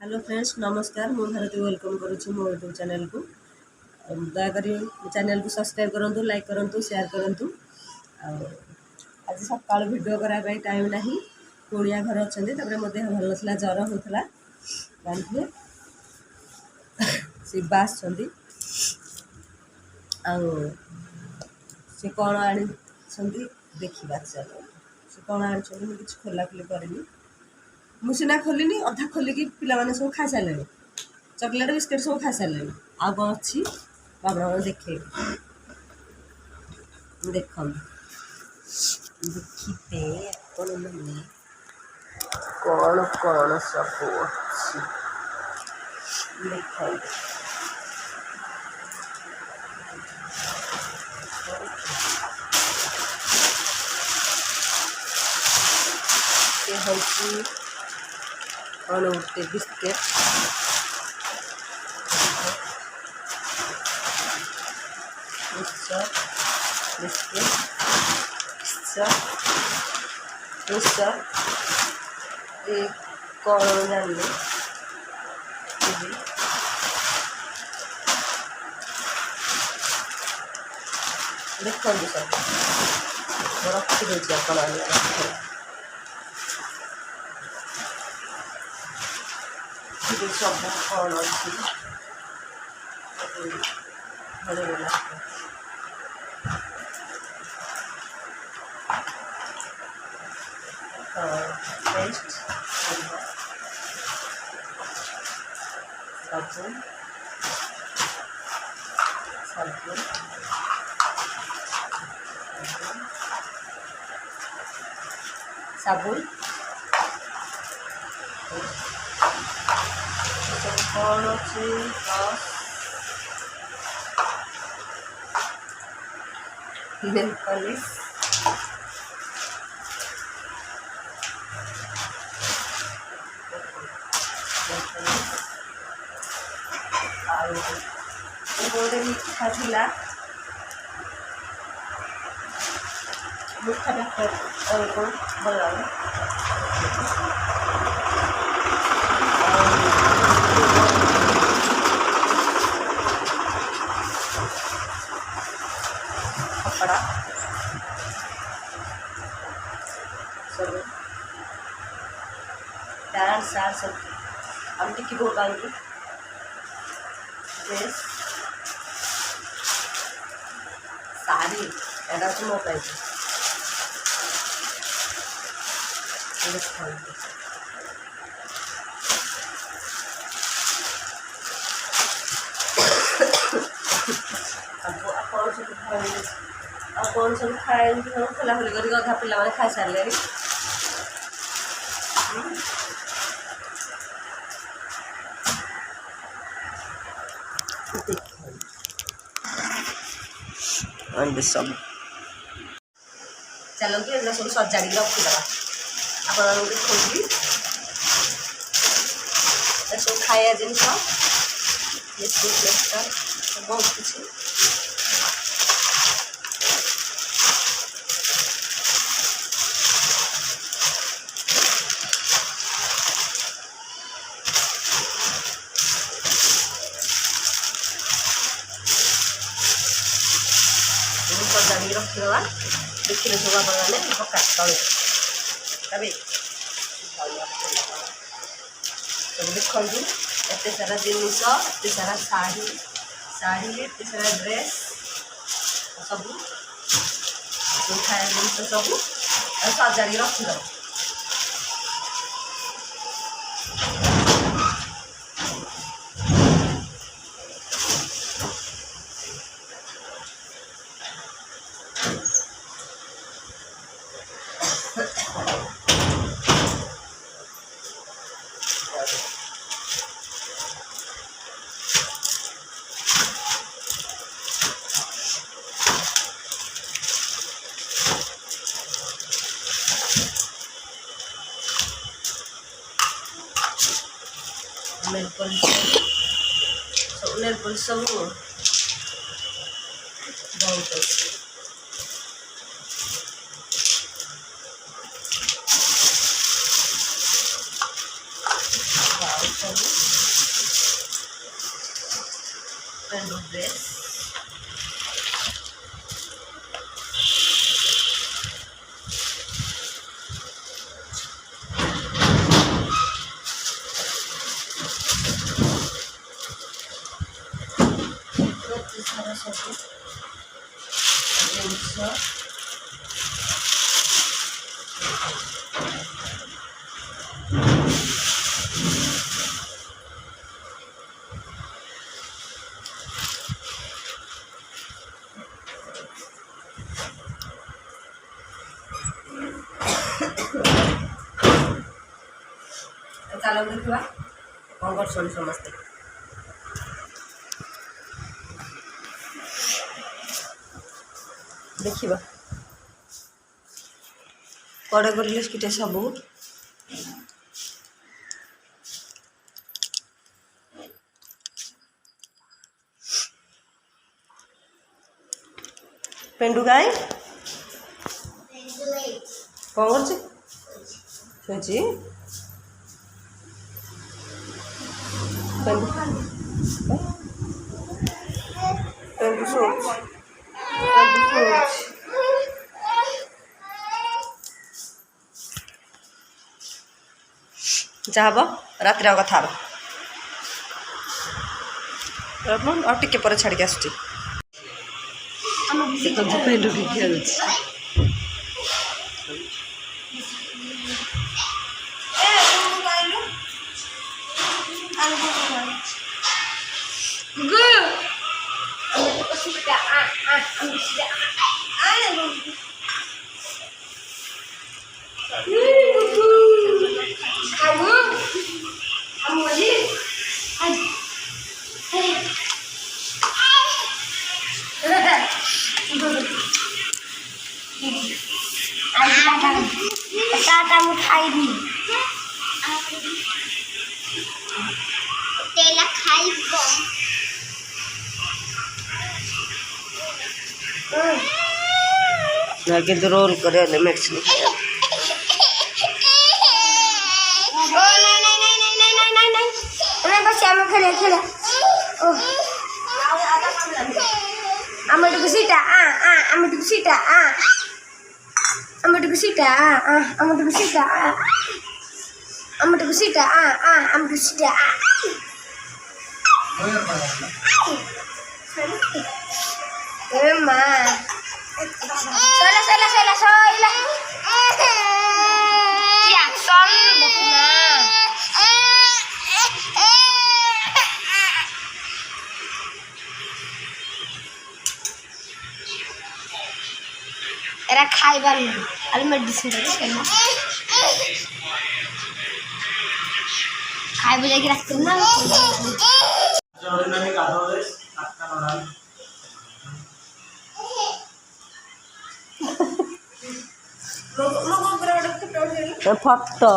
hello friends नमस्कार मु Bharti welcome करुच्ची मो यूट्यूब चैनल को दयाकोरी चैनल को सब्सक्राइब करूँ लाइक करूँ शेयर करूँ आज सका भिडियो कराई टाइम ना कुणिया घर अच्छा मो देह भल ना ज्वर होता जानते शिवा आसुँच सी कौन आनी देखा चलो सी कौन आनी किसी खोलाखोली करनी मुझे खोलिनी अधा खोलिकी पिला सब खाई सारे चॉकलेट बिस्किट सब खाई सारे आ कौन अच्छी बाबा देखे देख देखते कौन मैंने कौन कौन सब अच्छी देख हूँ कौन उठते बिस्किट मिक्सचर बिस्किट मिक्सचर ये कौन जानिए देखो सब रखी दूसरी आप सब कौन अच्छी पेस्ट साबुन साबुन साबुन कौन अच्छी नेल पॉलिश गोटे मीठा थिला मीठा कौन भल कपड़ा सब पैंट सार्ट सब हम टिकी बोल ड्रेस साड़ी एटा हूँ मो पाई कौन सब खाए खोलाखोली कर अधा पिला खाई सारे सब चलते एगुला सब सजाड़ी रखीद आप देखी सब खाया जिन बहुत किसी सजाड़ी रखीदे देखिए सब आप पका तले सब देखु एत सारा जिनस एत सारा शाढ़ी शाढ़ी एत सारा ड्रेस सब खाया जिन सब सजाड़ी रखीद नेल पॉलिश सब बहुत अच्छी सब पेंडू ड्रेस सारा सब जिनस चलो देखा कौन कर समस्ते देखा कड़े कर सब पेंडू गाय कौन कर पेंडू पेंडू सोच जहाँ हम रात कथा और टिके पर छाड़ी आस पेंडू की खेल खाइबी तेला खाइब किंतु रोल करे मिक्स नहीं खाया खेले खेले amadu sita amadu sita amadu sita amadu sita amadu sita amadu sita Emma sola ya sol bokna era খাইবার না আর মেডিসিন দিছে না খাইবে লাগি রাখতে না জরুরি কাদরে আটকা নড়াল foto